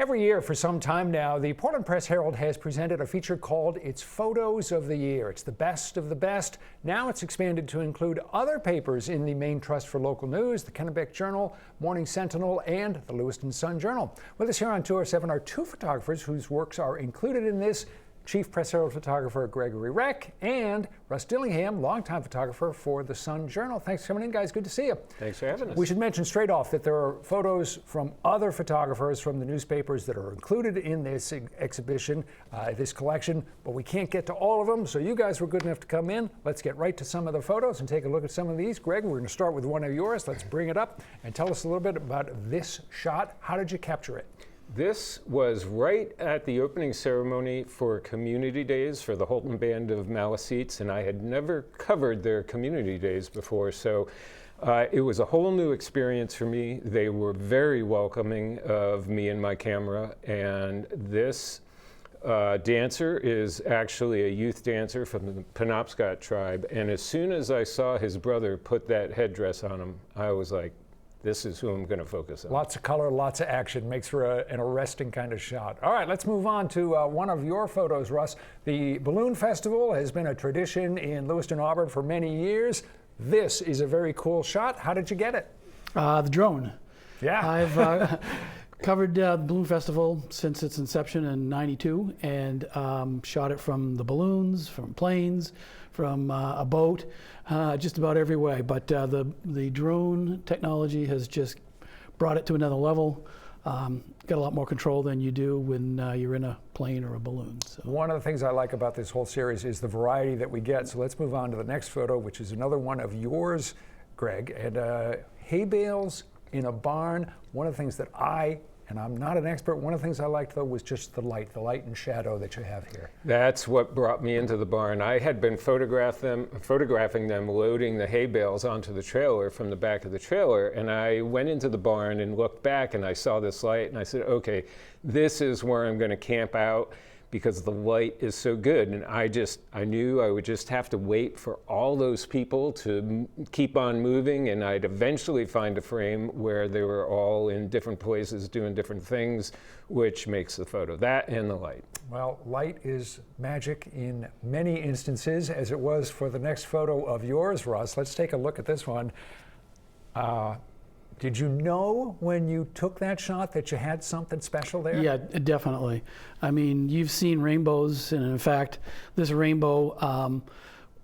Every year for some time now, the Portland Press-Herald has presented a feature called its Photos of the Year. It's the best of the best. Now it's expanded to include other papers in the Maine Trust for Local News, the Kennebec Journal, Morning Sentinel, and the Lewiston Sun-Journal. With us here on Tour 7 are two photographers whose works are included in this: Chief Press-Herald photographer Gregory Reck and Russ Dillingham, longtime photographer for the Sun-Journal. Thanks for coming in, guys. Good to see you. Thanks for having us. We should mention straight off that there are photos from other photographers from the newspapers that are included in this exhibition, this collection, but we can't get to all of them, so you guys were good enough to come in. Let's get right to some of the photos and take a look at some of these. Greg, we're going to start with one of yours. Let's bring it up and tell us a little bit about this shot. How did you capture it? This was right at the opening ceremony for Community Days for the Holton Band of Maliseets, and I had never covered their Community Days before, so it was a whole new experience for me. They were very welcoming of me and my camera, and this dancer is actually a youth dancer from the Penobscot tribe, and as soon as I saw his brother put that headdress on him, I was like, this is who I'm going to focus on. Lots of color, lots of action, makes for an arresting kind of shot. All right, let's move on to one of your photos, Russ. The Balloon Festival has been a tradition in Lewiston, Auburn for many years. This is a very cool shot. How did you get it? The drone. Yeah. I've covered the Balloon Festival since its inception in '92 and shot it from the balloons, from planes, from a boat, just about every way. But the drone technology has just brought it to another level. Got a lot more control than you do when you're in a plane or a balloon. So. One of the things I like about this whole series is the variety that we get. So let's move on to the next photo, which is another one of yours, Greg. And hay bales in a barn. One of the things that and I'm not an expert, one of the things I liked, though, was just the light and shadow that you have here. That's what brought me into the barn. I had been photographing them loading the hay bales onto the trailer from the back of the trailer, and I went into the barn and looked back, and I saw this light, and I said, okay, this is where I'm going to camp out, because the light is so good. And I knew I would just have to wait for all those people to keep on moving, and I'd eventually find a frame where they were all in different places doing different things, which makes the photo, that and the light. Well, light is magic in many instances, as it was for the next photo of yours, Russ. Let's take a look at this one. Did you know when you took that shot that you had something special there? Yeah, definitely. I mean, you've seen rainbows, and in fact, this rainbow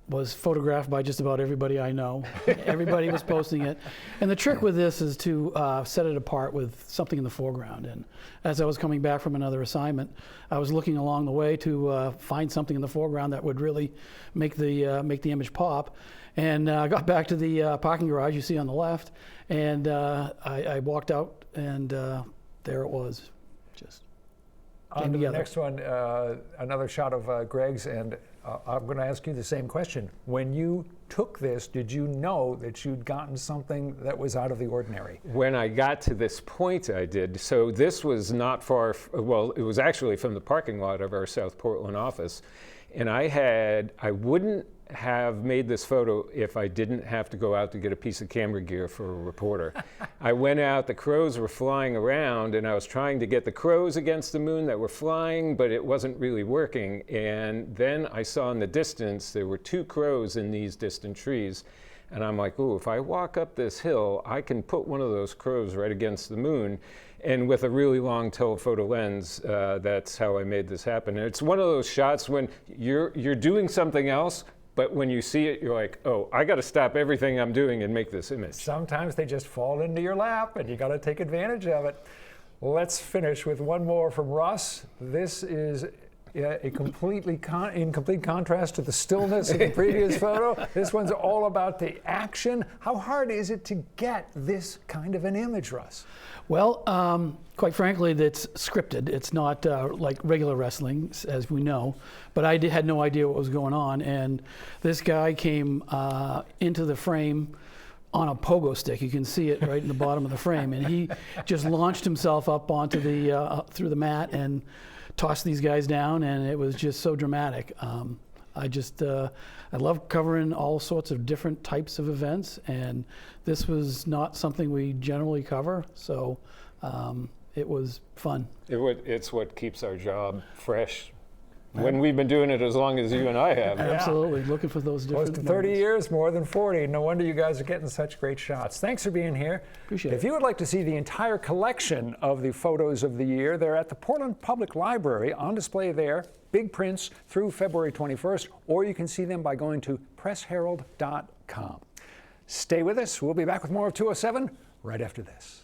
was photographed by just about everybody I know. Everybody was posting it. And the trick with this is to set it apart with something in the foreground. And as I was coming back from another assignment, I was looking along the way to find something in the foreground that would really make the image pop. And I got back to the parking garage you see on the left, and I walked out, and there it was. Just on to the next one, another shot of Greg's, and I'm going to ask you the same question. When you took this, did you know that you'd gotten something that was out of the ordinary? When I got to this point, I did. So this was not far, well, it was actually from the parking lot of our South Portland office, and I wouldn't have made this photo if I didn't have to go out to get a piece of camera gear for a reporter. I went out, the crows were flying around, and I was trying to get the crows against the moon that were flying, but it wasn't really working. And then I saw in the distance, there were two crows in these distant trees. And I'm like, oh, if I walk up this hill, I can put one of those crows right against the moon. And with a really long telephoto lens, that's how I made this happen. And it's one of those shots when you're doing something else, but when you see it, you're like, oh, I got to stop everything I'm doing and make this image. Sometimes they just fall into your lap, and you got to take advantage of it. Let's finish with one more from Russ. This is a completely in complete contrast to the stillness of the previous photo. This one's all about the action. How hard is it to get this kind of an image, Russ? Well, quite frankly, it's scripted. It's not like regular wrestling, as we know. But I had no idea what was going on. And this guy came into the frame on a pogo stick. You can see it right in the bottom of the frame. And he just launched himself up onto the through the mat and tossed these guys down. And it was just so dramatic. I love covering all sorts of different types of events, and this was not something we generally cover, so it was fun. It's what keeps our job fresh. When we've been doing it as long as you and I have. Absolutely, looking for those different Close to 30 moments. years, more than 40. No wonder you guys are getting such great shots. Thanks for being here. Appreciate it. If you would like to see the entire collection of the photos of the year, they're at the Portland Public Library on display there, big prints through February 21st, or you can see them by going to pressherald.com. Stay with us. We'll be back with more of 207 right after this.